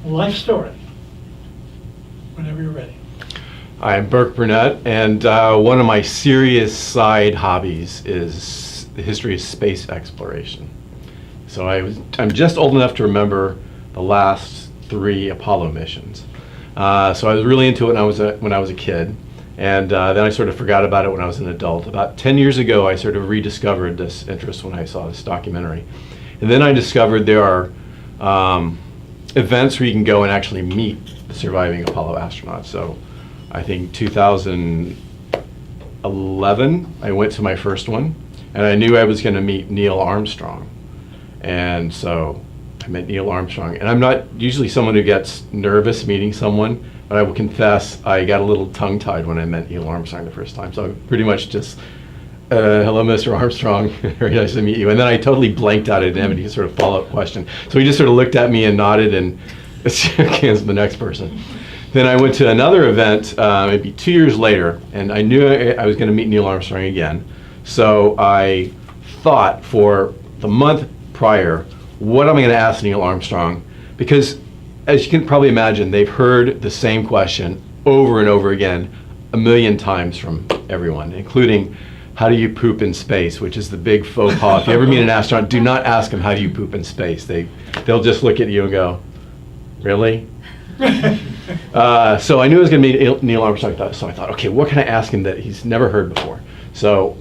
life story. Whenever you're ready. I'm Burke Burnett, and one of my serious side hobbies is the history of space exploration. So I'm just old enough to remember the last 3 Apollo missions. So I was really into it when I was a kid, and then I sort of forgot about it when I was an adult. About 10 years ago, I sort of rediscovered this interest when I saw this documentary. And then I discovered there are events where you can go and actually meet the surviving Apollo astronauts. So I think 2011, I went to my first one, and I knew I was going to meet Neil Armstrong. And so I met Neil Armstrong. And I'm not usually someone who gets nervous meeting someone, but I will confess I got a little tongue-tied when I met Neil Armstrong the first time. So I pretty much just, hello, Mr. Armstrong, very nice to meet you. And then I totally blanked out. I didn't have any sort of follow-up question. So he just sort of looked at me and nodded and shook hands with the next person. Then I went to another event maybe 2 years later, and I knew I was going to meet Neil Armstrong again. So I thought for the month prior, what am I going to ask Neil Armstrong? Because as you can probably imagine, they've heard the same question over and over again 1,000,000 times from everyone, including how do you poop in space, which is the big faux pas. If you ever meet an astronaut, do not ask them how do you poop in space. They'll just look at you and go, really? So I knew I was going to meet Neil Armstrong, so I thought, okay, what can I ask him that he's never heard before? So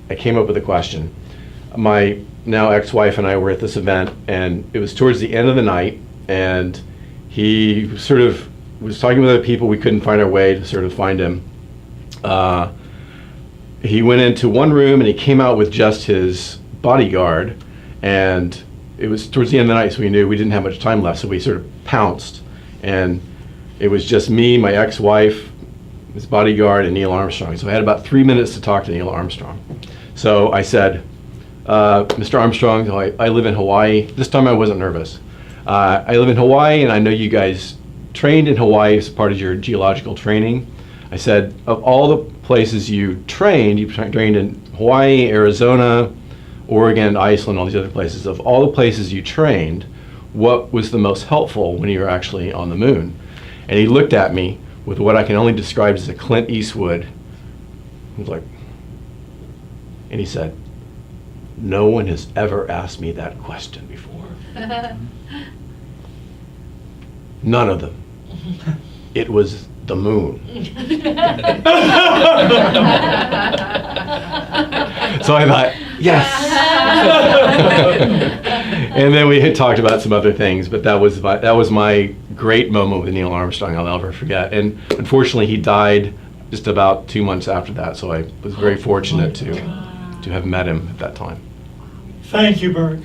I came up with a question. My now ex-wife and I were at this event, and it was towards the end of the night, and he sort of was talking with other people. We couldn't find our way to sort of find him. He went into one room, and he came out with just his bodyguard, and it was towards the end of the night, so we knew we didn't have much time left, so we sort of pounced. And it was just me, my ex-wife, his bodyguard, and Neil Armstrong. So I had about 3 minutes to talk to Neil Armstrong. So I said, Mr. Armstrong, I live in Hawaii. This time I wasn't nervous. I live in Hawaii, and I know you guys trained in Hawaii as part of your geological training. I said, of all the places you trained in Hawaii, Arizona, Oregon, Iceland, all these other places. Of all the places you trained, what was the most helpful when you were actually on the moon? And he looked at me with what I can only describe as a Clint Eastwood. He was like, and he said, no one has ever asked me that question before. None of them. It was the moon. So I thought, yes. And then we had talked about some other things, but that was my great moment with Neil Armstrong I'll never forget. And unfortunately, he died just about 2 months after that, so I was very fortunate to have met him at that time. Thank you, Burke.